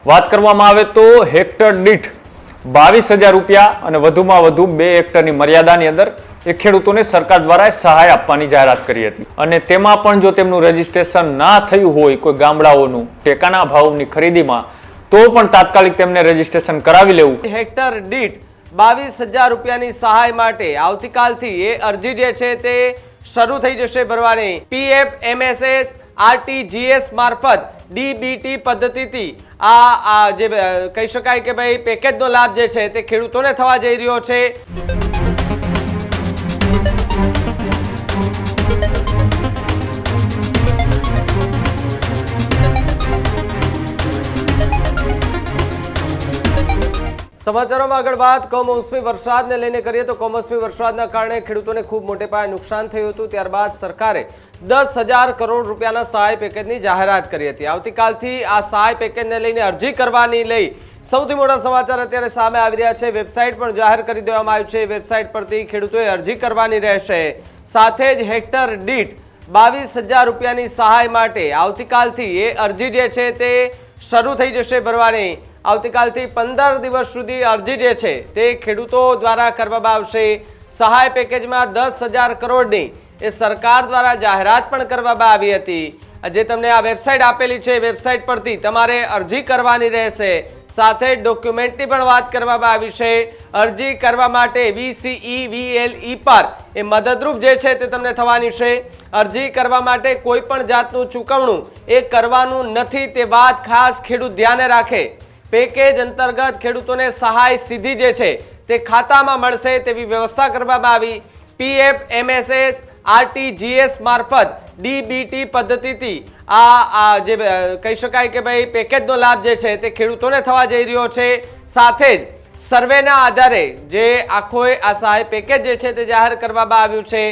વાત કરવામાં આવે તો હેક્ટર દીઠ 22,000 રૂપિયા અને વધુમાં વધુ 2 હેક્ટરની મર્યાદાની અંદર એ ખેડૂતોને સરકાર દ્વારા સહાય આપવાની જાહેરાત કરી હતી અને તેમાં પણ જો તેમનું રજીસ્ટ્રેશન ના થયું હોય કોઈ ગામડાઓનું ટેકાના ભાવની ખરીદીમાં તો પણ તાત્કાલિક તેમને રજીસ્ટ્રેશન કરાવી લેવું। હેક્ટર દીઠ 22,000 રૂપિયાની સહાય માટે આવતીકાલથી એ અરજી જે છે તે શરૂ થઈ જશે ભરવાની। PFMSS RTGS મારફત DBT પદ્ધતિથી આ જે કહી શકાય કે ભાઈ પેકેજનો લાભ જે છે તે ખેડૂતોને થવા જઈ રહ્યો છે। સમાચારોમાં આગળ વાત કમોસમી વરસાદને લઈને કરીએ તો કમોસમી વરસાદના કારણે ખેડૂતોને ખૂબ મોટે પાયે નુકસાન થયું હતું। ત્યારબાદ સરકારે 10,000 કરોડ રૂપિયાના સહાય પેકેજની જાહેરાત કરી હતી। આવતીકાલથી આ સહાય પેકેજને લઈને અરજી કરવાની લઈ સૌથી મોટા સમાચાર અત્યારે સામે આવી રહ્યા છે। વેબસાઇટ પણ જાહેર કરી દેવામાં આવી છે। વેબસાઇટ પરથી ખેડૂતોએ અરજી કરવાની રહેશે। સાથે જ હેક્ટર દીઠ 22,000 રૂપિયાની સહાય માટે આવતીકાલથી એ અરજી જે છે તે શરૂ થઈ જશે ભરવાની। આવતીકાલથી 15 દિવસ સુધી અરજી જે છે તે ખેડૂતો દ્વારા કરવામાં આવશે। સહાય પેકેજમાં 10,000 કરોડની એ સરકાર દ્વારા જાહેરાત પણ કરવામાં આવી હતી। જે તમને આ વેબસાઇટ આપેલી છે વેબસાઇટ પરથી તમારે અરજી કરવાની રહેશે। સાથે ડોક્યુમેન્ટની પણ વાત કરવામાં આવી છે। અરજી કરવા માટે VCE VLE પર એ મદદરૂપ જે છે તે તમને થવાની છે। અરજી કરવા માટે કોઈ પણ જાતનું ચૂકવણું એ કરવાનું નથી તે વાત ખાસ ખેડૂત ધ્યાને રાખે। પેકેજ અંતર્ગત ખેડૂતોને સહાય સીધી જે છે તે ખાતામાં મળશે તેવી વ્યવસ્થા કરવામાં આવી। PFMSS RTGS મારફત DBT પદ્ધતિથી આ જે કહી શકાય કે ભાઈ પેકેજનો લાભ જે છે તે ખેડૂતોને થવા જઈ રહ્યો છે। સાથે જ સર્વેના આધારે જે આખો આ સહાય પેકેજ જે છે તે જાહેર કરવામાં આવ્યું છે।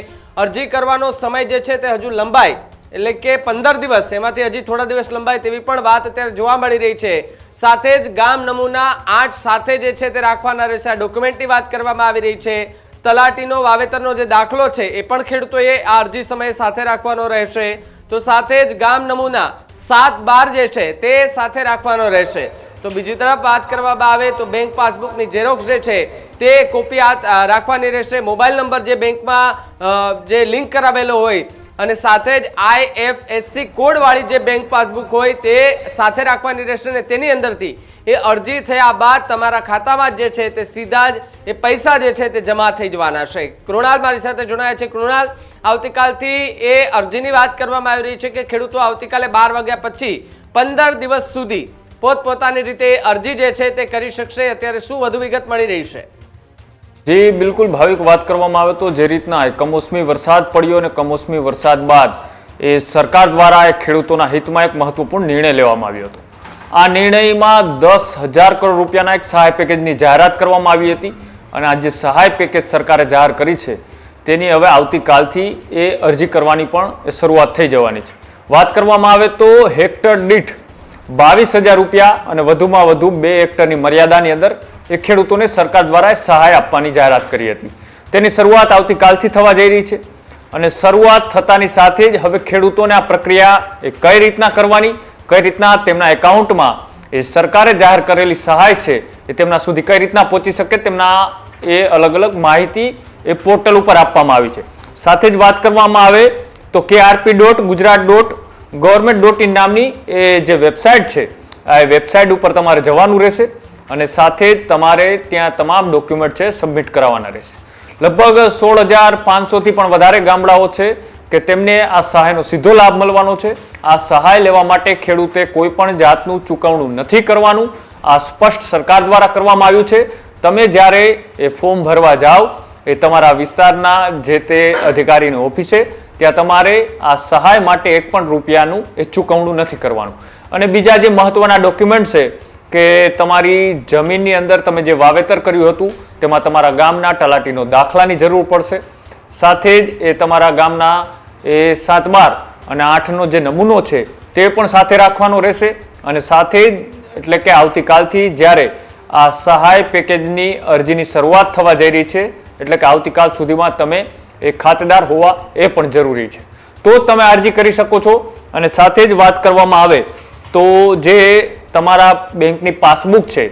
અરજી કરવાનો સમય જે છે તે હજુ લંબાય એટલે કે 15 દિવસ એમાંથી હજી થોડા દિવસ લંબાય તેવી પણ વાત અત્યારે જોવા મળી રહી છે। સાથે જ ગામ નમૂના 8 સાથે જે છે તે રાખવાના રહેશે। આ ડોક્યુમેન્ટની વાત કરવામાં આવી રહી છે। તલાટીનો વાવેતરનો જે દાખલો છે એ પણ ખેડૂતોએ આ અરજી સમયે સાથે રાખવાનો રહેશે। તો સાથે જ ગામ નમૂના 7-12 જે છે તે સાથે રાખવાનો રહેશે। તો બીજી તરફ વાત કરવામાં આવે તો બેંક પાસબુકની ઝેરોક્સ જે છે તે કોપી રાખવાની રહેશે। મોબાઈલ નંબર જે બેંકમાં જે લિંક કરાવેલો હોય અને સાથે જ IFSC કોડ વાળી જે બેંક પાસબુક હોય તે સાથે રાખવાની રહેશે અને તેની અંદરથી એ અરજી થયા બાદ તમારા ખાતામાં જે છે તે સીધા જ એ પૈસા જે છે તે જમા થઈ જવાના છે। કૃણાલ મારી સાથે જોડાયા છે। કૃણાલ, આવતીકાલથી એ અરજીની વાત કરવામાં આવી રહી છે કે ખેડૂતો આવતીકાલે 12 વાગ્યા પછી 15 દિવસ સુધી પોતપોતાની રીતે અરજી જે છે તે કરી શકશે। અત્યારે શું વધુ વિગત મળી રહી છે? જી બિલકુલ ભાવિક, વાત કરવામાં આવે તો જે રીતના કમોસમી વરસાદ પડ્યો અને કમોસમી વરસાદ બાદ એ સરકાર દ્વારા એ ખેડૂતોના હિતમાં એક મહત્વપૂર્ણ નિર્ણય લેવામાં આવ્યો હતો। આ નિર્ણયમાં 10,000 કરોડ રૂપિયાના એક સહાય પેકેજની જાહેરાત કરવામાં આવી હતી અને આ જે સહાય પેકેજ સરકારે જાહેર કરી છે તેની હવે આવતીકાલથી એ અરજી કરવાની પણ શરૂઆત થઈ જવાની છે। વાત કરવામાં આવે તો હેક્ટર દીઠ 22,000 રૂપિયા અને વધુમાં વધુ 2 હેક્ટરની મર્યાદાની અંદર એ ખેડૂતોને સરકાર દ્વારા સહાય આપવાની જાહેરાત કરી હતી। તેની શરૂઆત આવતીકાલથી થવા જઈ રહી છે અને શરૂઆત થતાની સાથે જ હવે ખેડૂતોને આ પ્રક્રિયા એ કઈ રીતના કરવાની, કઈ રીતના તેમના એકાઉન્ટમાં એ સરકારે જાહેર કરેલી સહાય છે એ તેમના સુધી કઈ રીતના પહોંચી શકે તેમના એ અલગ અલગ માહિતી એ પોર્ટલ ઉપર આપવામાં આવી છે। સાથે જ વાત કરવામાં આવે તો krp.gujarat.government.in નામની એ જે વેબસાઇટ છે આ વેબસાઇટ ઉપર તમારે જવાનું રહેશે અને સાથે જ તમારે ત્યાં તમામ ડોક્યુમેન્ટ છે સબમિટ કરાવવાના રહેશે। લગભગ 16,500થી પણ વધારે ગામડાઓ છે કે તેમને આ સહાયનો સીધો લાભ મળવાનો છે। આ સહાય લેવા માટે ખેડૂતે કોઈ પણ જાતનું ચૂકવણું નથી કરવાનું। આ સ્પષ્ટ સરકાર દ્વારા કરવામાં આવ્યું છે। તમે જ્યારે એ ફોર્મ ભરવા જાઓ એ તમારા વિસ્તારના જે તે અધિકારીની ઓફિસે ત્યાં તમારે આ સહાય માટે 1 પણ રૂપિયાનું એ ચૂકવણું નથી કરવાનું। અને બીજા જે મહત્વના ડોક્યુમેન્ટ છે કે તમારી જમીનની અંદર તમે જે વાવેતર કર્યું હતું તેમાં તમારા ગામના તલાટીનો દાખલાની જરૂર પડશે। સાથે જ એ તમારા ગામના એ 7-12 અને 8નો જે નમૂનો છે તે પણ સાથે રાખવાનો રહેશે। અને સાથે જ એટલે કે આવતીકાલથી જ્યારે આ સહાય પેકેજની અરજીની શરૂઆત થવા જઈ રહી છે એટલે કે આવતીકાલ સુધીમાં તમે એ ખાતેદાર હોવા એ પણ જરૂરી છે તો તમે અરજી કરી શકો છો। અને સાથે જ વાત કરવામાં આવે તો જે તમારા બેંકની પાસબુક છે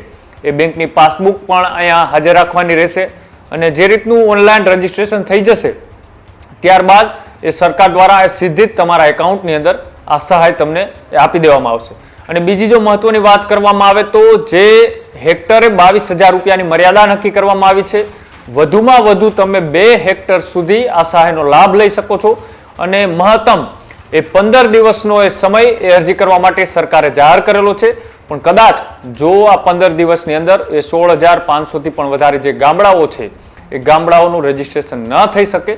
એ બેંકની પાસબુક પણ અહીંયા હાજર રાખવાની રહેશે અને જે રીતનું ઓનલાઈન રજીસ્ટ્રેશન થઈ જશે ત્યારબાદ એ સરકાર દ્વારા સીધી જ તમારા એકાઉન્ટની અંદર આ સહાય તમને આપી દેવામાં આવશે. અને બીજી જો મહત્વની વાત કરવામાં આવે તો જે હેક્ટરે 22,000 રૂપિયાની મર્યાદા નક્કી કરવામાં આવી છે, વધુમાં વધુ તમે 2 હેક્ટર સુધી આ સહાયનો લાભ લઈ શકો છો અને મહત્તમ એ 15 દિવસનો એ સમય એ અરજી કરવા માટે સરકારે જાહેર કરેલો છે. પણ કદાચ જો આ 15 દિવસની અંદર એ 16,500 થી પણ વધારે જે ગામડાઓ છે એ ગામડાઓનું રજીસ્ટ્રેશન ન થઈ શકે,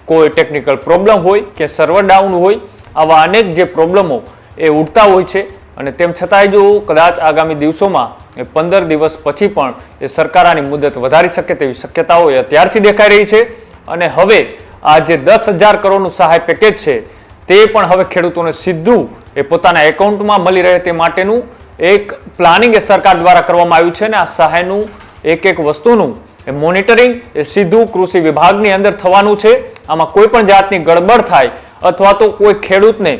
કોઈ ટેકનિકલ પ્રોબ્લેમ હોય કે સર્વર ડાઉન હોય, આવા અનેક જે પ્રોબ્લેમો એ ઉઠતા હોય છે અને તેમ છતાંય જો કદાચ આગામી દિવસોમાં એ 15 દિવસ પછી પણ એ સરકાર આની મુદત વધારી શકે તેવી શક્યતાઓ એ અત્યારથી દેખાઈ રહી છે. અને હવે આ જે 10,000 કરોડનું સહાય પેકેજ છે તે પણ હવે ખેડૂતોને સીધું એ પોતાના એકાઉન્ટમાં મળી રહે તે માટેનું એક પ્લાનિંગ એ સરકાર દ્વારા કરવામાં આવ્યું છે અને આ સહાયનું એક એક વસ્તુનું એ મોનિટરિંગ એ સીધું કૃષિ વિભાગની અંદર થવાનું છે. આમાં કોઈ પણ જાતની ગડબડ થાય અથવા તો કોઈ ખેડૂતને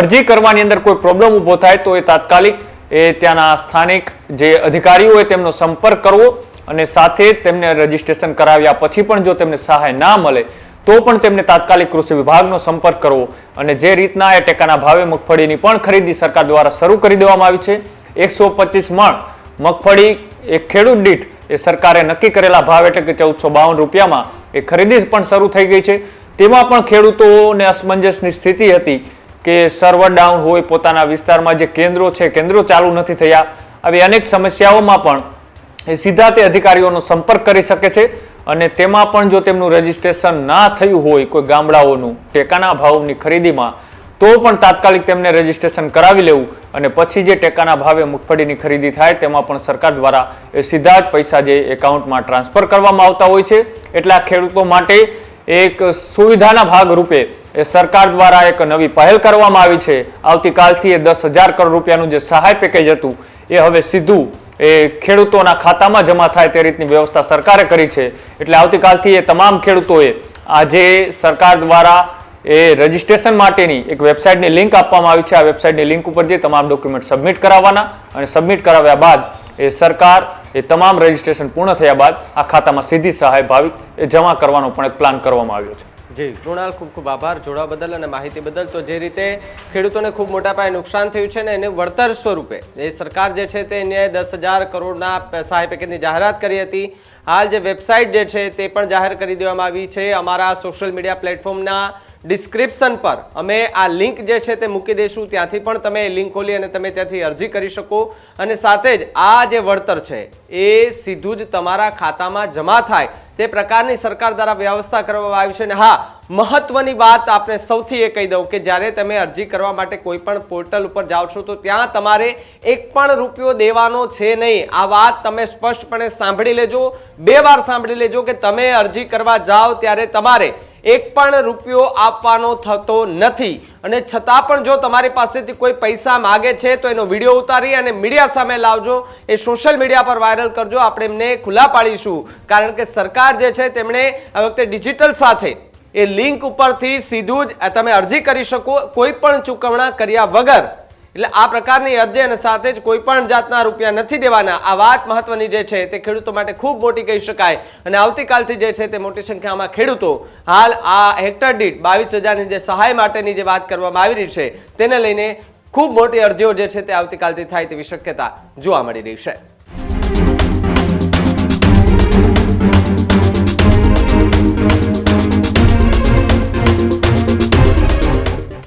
અરજી કરવાની અંદર કોઈ પ્રોબ્લેમ ઊભો થાય તો એ તાત્કાલિક એ ત્યાંના સ્થાનિક જે અધિકારીઓ હોય તેમનો સંપર્ક કરવો અને સાથે તેમને રજીસ્ટ્રેશન કરાવ્યા પછી પણ જો તેમને સહાય ના મળે તો પણ તેમને તાત્કાલિક કૃષિ વિભાગનો સંપર્ક કરવો. અને જે રીતના એ ટેકાના ભાવે મગફળીની પણ ખરીદી સરકાર દ્વારા શરૂ કરી દેવામાં આવી છે. 125 મણ મગફળી એક ખેડૂત દીઠ એ સરકારે નક્કી કરેલા ભાવ એટલે કે 1452 રૂપિયામાં એ ખરીદી પણ શરૂ થઈ ગઈ છે. તેમાં પણ ખેડૂતોને અસમંજસની સ્થિતિ હતી કે સર્વર ડાઉન હોય, પોતાના વિસ્તારમાં જે કેન્દ્રો છે કેન્દ્રો ચાલુ નથી થયા, આવી અનેક સમસ્યાઓમાં પણ એ સીધા તે અધિકારીઓનો સંપર્ક કરી શકે છે. અને તેમાં પણ જો તેમનું રજીસ્ટ્રેશન ના થયું હોય કોઈ ગામડાઓનું ટેકાના ભાવની ખરીદીમાં તો પણ તાત્કાલિક તેમને રજીસ્ટ્રેશન કરાવી લેવું અને પછી જે ટેકાના ભાવે મગફળીની ખરીદી થાય તેમાં પણ સરકાર દ્વારા એ સીધા જ પૈસા જે એકાઉન્ટમાં ટ્રાન્સફર કરવામાં આવતા હોય છે. એટલે આ ખેડૂતો માટે એક સુવિધાના ભાગરૂપે એ સરકાર દ્વારા એક નવી પહેલ કરવામાં આવી છે. આવતીકાલથી એ 10,000 કરોડ રૂપિયાનું જે સહાય પેકેજ હતું એ હવે સીધું એ ખેડૂતોના ખાતામાં જમા થાય તે રીતની વ્યવસ્થા સરકારે કરી છે. એટલે આવતીકાલથી એ તમામ ખેડૂતોએ આજે સરકાર દ્વારા એ રજીસ્ટ્રેશન માટેની એક વેબસાઇટની લિંક આપવામાં આવી છે. આ વેબસાઇટની લિંક ઉપર જે તમામ ડોક્યુમેન્ટ સબમિટ કરાવવાના અને સબમિટ કરાવ્યા બાદ એ સરકાર એ તમામ રજીસ્ટ્રેશન પૂર્ણ થયા બાદ આ ખાતામાં સીધી સહાય ભાવિક એ જમા કરવાનો પણ એક પ્લાન કરવામાં આવ્યો છે. જી કૃણાલ, ખૂબ ખૂબ આભાર જોડાવા બદલ અને માહિતી બદલ. તો જે રીતે ખેડૂતોને ખૂબ મોટા પાયે નુકસાન થયું છે ને એને વળતર સ્વરૂપે એ સરકાર જે છે તે 10,000 કરોડના સહાય પેકેજની જાહેરાત કરી હતી. હાલ જે વેબસાઇટ જે છે તે પણ જાહેર કરી દેવામાં આવી છે. અમારા સોશિયલ મીડિયા પ્લેટફોર્મના ડિસ્ક્રિપ્શન પર અમે આ લિંક જે છે તે મૂકી દઈશું, ત્યાંથી પણ તમે લિંક ખોલી અને તમે ત્યાંથી અરજી કરી શકો અને સાથે જ આ જે વળતર છે એ સીધું જ તમારા ખાતામાં જમા થાય તે પ્રકારની સરકાર દ્વારા વ્યવસ્થા કરવામાં આવી છે. અને હા, મહત્વની વાત આપણે સૌથી એ કહી દઉં કે જ્યારે તમે અરજી કરવા માટે કોઈ પણ પોર્ટલ ઉપર જાઓ છો તો ત્યાં તમારે 1 પણ રૂપિયો દેવાનો છે નહીં. આ વાત તમે સ્પષ્ટપણે સાંભળી લેજો, 2 વાર સાંભળી લેજો કે તમે અરજી કરવા જાઓ ત્યારે તમારે 1 પણ રૂપિયો આપવાનો થતો નથી. અને છતાં પણ જો તમારી પાસેથી કોઈ પૈસા માગે છે તો એનો વિડીયો ઉતારી અને મીડિયા સામે લાવજો, એ સોશિયલ મીડિયા પર વાયરલ કરજો. આપણે એમને ખુલ્લા પાડીશું, કારણ કે સરકાર જે છે તેમણે આ વખતે ડિજિટલ સાથે એ લિંક ઉપરથી સીધું જ તમે અરજી કરી શકો કોઈ પણ ચૂકવણા કર્યા વગર. એટલે આ પ્રકારની અરજી અને સાથે જ કોઈ પણ જાતના રૂપિયા નથી દેવાના. આ વાત મહત્વની જે છે તે ખેડૂતો માટે ખૂબ મોટી કહી શકાય. અને આવતીકાલથી જે છે તે મોટી સંખ્યામાં ખેડૂતો હાલ આ હેક્ટર દીઠ 22,000ની જે સહાય માટેની જે વાત કરવામાં આવી રહી છે તેને લઈને ખૂબ મોટી અરજીઓ જે છે તે આવતીકાલથી થાય તેવી શક્યતા જોવા મળી રહી છે.